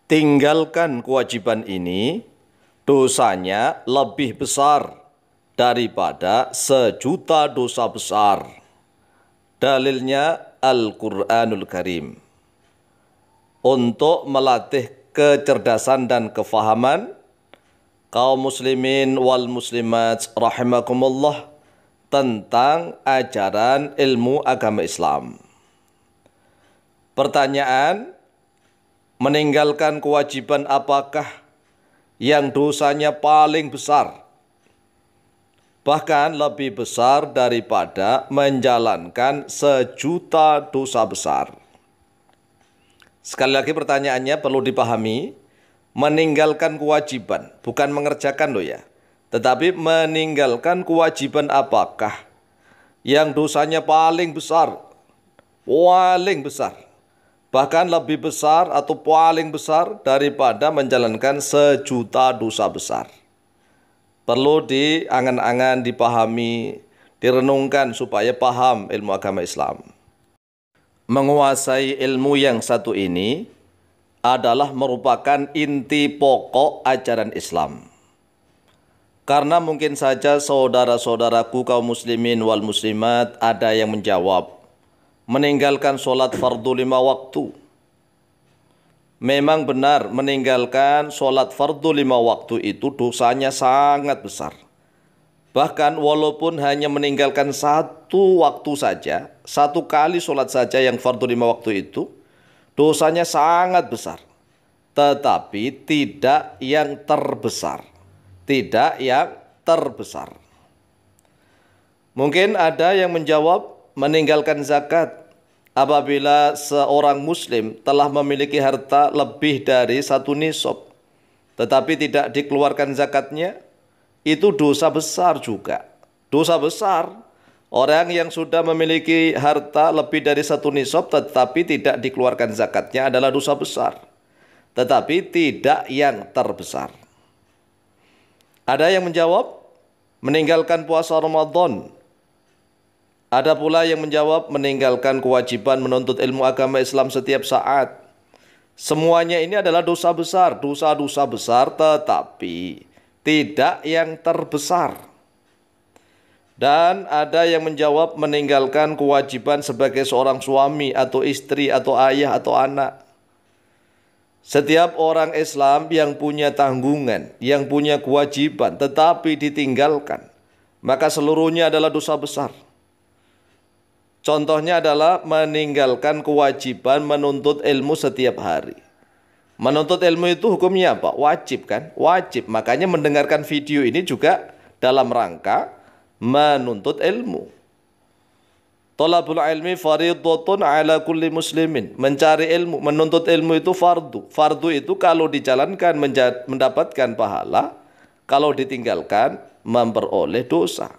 tinggalkan kewajiban ini, dosanya lebih besar daripada 1.000.000 dosa besar. Dalilnya Al-Quranul Karim. Untuk melatih kecerdasan dan kefahaman kaum muslimin wal muslimat rahimakumullah tentang ajaran ilmu agama Islam. Pertanyaan, meninggalkan kewajiban apakah yang dosanya paling besar? Bahkan lebih besar daripada menjalankan 1.000.000 dosa besar. Sekali lagi pertanyaannya perlu dipahami, meninggalkan kewajiban, bukan mengerjakan loh ya. Tetapi meninggalkan kewajiban apakah yang dosanya paling besar, bahkan lebih besar atau paling besar daripada menjalankan 1.000.000 dosa besar. Perlu diangan-angan, dipahami, direnungkan supaya paham ilmu agama Islam. Menguasai ilmu yang satu ini adalah merupakan inti pokok ajaran Islam. Karena mungkin saja saudara-saudaraku kaum muslimin wal muslimat ada yang menjawab, meninggalkan sholat fardu 5 waktu. Memang benar, meninggalkan sholat fardu 5 waktu itu dosanya sangat besar. Bahkan walaupun hanya meninggalkan 1 waktu saja, 1 kali sholat saja yang fardu 5 waktu itu, dosanya sangat besar. Tetapi tidak yang terbesar. Tidak yang terbesar. Mungkin ada yang menjawab, meninggalkan zakat. Apabila seorang muslim telah memiliki harta lebih dari 1 nisab, tetapi tidak dikeluarkan zakatnya, itu dosa besar juga. Dosa besar. Orang yang sudah memiliki harta lebih dari 1 nisab tetapi tidak dikeluarkan zakatnya adalah dosa besar. Tetapi tidak yang terbesar. Ada yang menjawab, meninggalkan puasa Ramadan. Ada pula yang menjawab, meninggalkan kewajiban menuntut ilmu agama Islam setiap saat. Semuanya ini adalah dosa besar, dosa-dosa besar tetapi tidak yang terbesar. Dan ada yang menjawab, meninggalkan kewajiban sebagai seorang suami atau istri atau ayah atau anak. Setiap orang Islam yang punya tanggungan, yang punya kewajiban tetapi ditinggalkan, maka seluruhnya adalah dosa besar. Contohnya adalah meninggalkan kewajiban menuntut ilmu setiap hari. Menuntut ilmu itu hukumnya apa? Wajib kan? Wajib. Makanya mendengarkan video ini juga dalam rangka menuntut ilmu. Thalabul ilmi fardhatun ala kulli muslimin. Mencari ilmu, menuntut ilmu itu fardu. Fardu itu kalau dijalankan mendapatkan pahala, kalau ditinggalkan memperoleh dosa.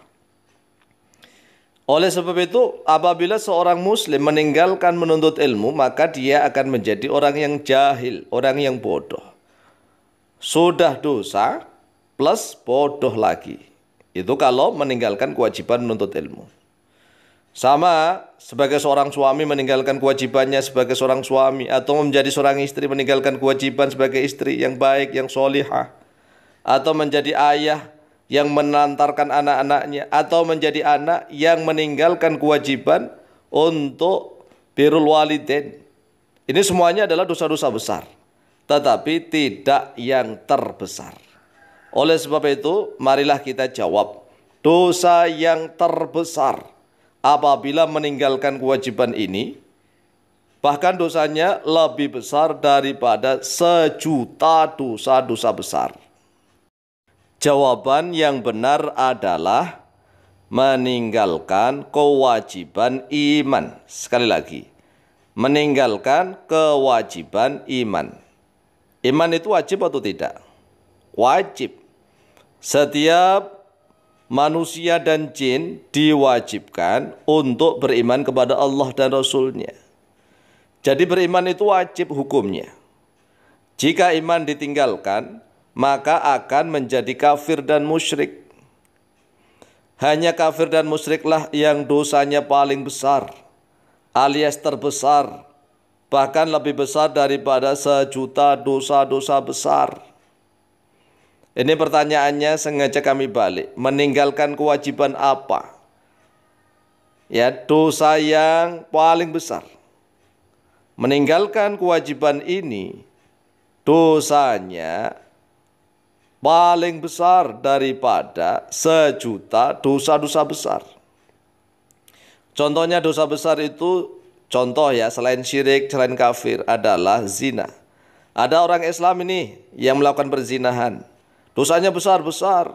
Oleh sebab itu, apabila seorang muslim meninggalkan menuntut ilmu, maka dia akan menjadi orang yang jahil, orang yang bodoh. Sudah dosa plus bodoh lagi. Itu kalau meninggalkan kewajiban menuntut ilmu. Sama sebagai seorang suami meninggalkan kewajibannya sebagai seorang suami, atau menjadi seorang istri meninggalkan kewajiban sebagai istri yang baik, yang solihah, atau menjadi ayah yang menantarkan anak-anaknya, atau menjadi anak yang meninggalkan kewajiban untuk birrul walidain. Ini semuanya adalah dosa-dosa besar, tetapi tidak yang terbesar. Oleh sebab itu, marilah kita jawab, dosa yang terbesar apabila meninggalkan kewajiban ini, bahkan dosanya lebih besar daripada 1.000.000 dosa-dosa besar. Jawaban yang benar adalah meninggalkan kewajiban iman. Sekali lagi, meninggalkan kewajiban iman. Iman itu wajib atau tidak? Wajib. Setiap manusia dan jin diwajibkan untuk beriman kepada Allah dan Rasul-Nya. Jadi beriman itu wajib hukumnya. Jika iman ditinggalkan, maka akan menjadi kafir dan musyrik. Hanya kafir dan musyriklah yang dosanya paling besar, alias terbesar bahkan lebih besar daripada 1.000.000 dosa-dosa besar. Ini pertanyaannya sengaja kami balik. Meninggalkan kewajiban apa? Ya, dosa yang paling besar. Meninggalkan kewajiban ini, dosanya paling besar daripada 1.000.000 dosa-dosa besar. Contohnya dosa besar itu, contoh ya, selain syirik, selain kafir, adalah zina. Ada orang Islam ini yang melakukan perzinahan. Dosanya besar-besar.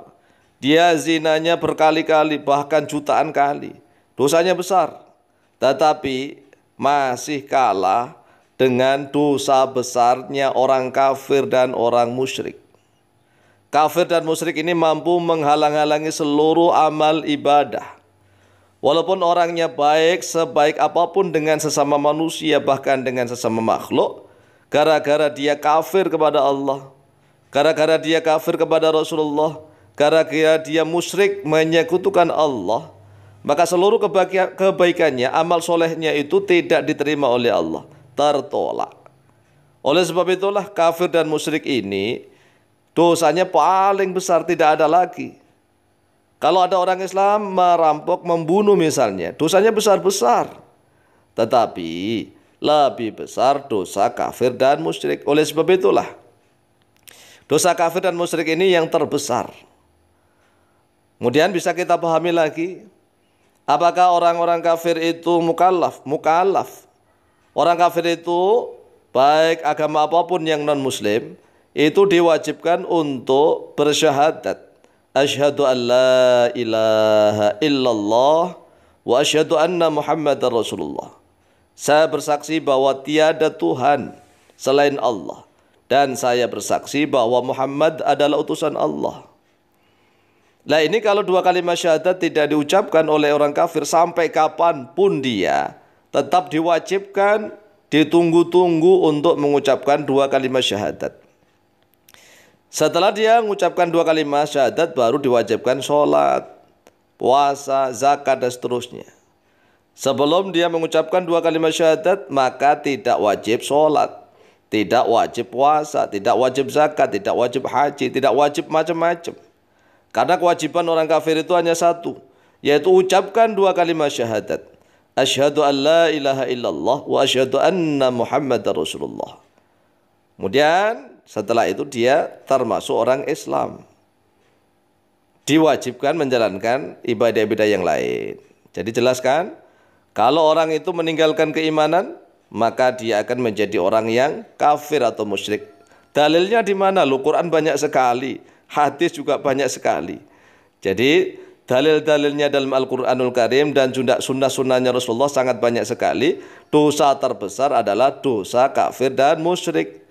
Dia zinanya berkali-kali, bahkan jutaan kali. Dosanya besar. Tetapi masih kalah dengan dosa besarnya orang kafir dan orang musyrik. Kafir dan musyrik ini mampu menghalang-halangi seluruh amal ibadah. Walaupun orangnya baik, sebaik apapun dengan sesama manusia, bahkan dengan sesama makhluk, gara-gara dia kafir kepada Allah, gara-gara dia kafir kepada Rasulullah, gara-gara dia musyrik menyekutukan Allah, maka seluruh kebaikannya, amal solehnya itu tidak diterima oleh Allah, tertolak. Oleh sebab itulah kafir dan musyrik ini dosanya paling besar, tidak ada lagi. Kalau ada orang Islam merampok, membunuh misalnya, dosanya besar-besar. Tetapi lebih besar dosa kafir dan musyrik. Oleh sebab itulah dosa kafir dan musyrik ini yang terbesar. Kemudian bisa kita pahami lagi, apakah orang-orang kafir itu mukallaf? Mukallaf. Orang kafir itu baik agama apapun yang non-muslim itu diwajibkan untuk bersyahadat. Asyhadu an la ilaha illallah wa asyhadu anna Muhammadar Rasulullah. Saya bersaksi bahwa tiada Tuhan selain Allah, dan saya bersaksi bahwa Muhammad adalah utusan Allah. Nah, ini kalau dua kalimat syahadat tidak diucapkan oleh orang kafir, sampai kapanpun dia tetap diwajibkan, ditunggu-tunggu untuk mengucapkan dua kalimat syahadat. Setelah dia mengucapkan dua kalimat syahadat, baru diwajibkan sholat, puasa, zakat, dan seterusnya. Sebelum dia mengucapkan dua kalimat syahadat, maka tidak wajib sholat, tidak wajib puasa, tidak wajib zakat, tidak wajib haji, tidak wajib macam-macam. Karena kewajiban orang kafir itu hanya satu, yaitu ucapkan dua kalimat syahadat. Asyhadu an la ilaha illallah wa asyhadu anna Muhammadar Rasulullah. Kemudian setelah itu dia termasuk orang Islam, diwajibkan menjalankan ibadah-ibadah yang lain. Jadi jelaskan, kalau orang itu meninggalkan keimanan, maka dia akan menjadi orang yang kafir atau musyrik. Dalilnya di mana? Loh, Quran banyak sekali, hadis juga banyak sekali. Jadi dalil-dalilnya dalam Al-Quranul Karim dan juga sunnah-sunnahnya Rasulullah sangat banyak sekali. Dosa terbesar adalah dosa kafir dan musyrik.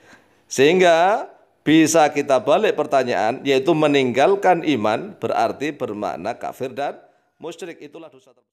Sehingga bisa kita balik pertanyaan, yaitu meninggalkan iman berarti bermakna kafir dan musyrik. Itulah dosa terbesar.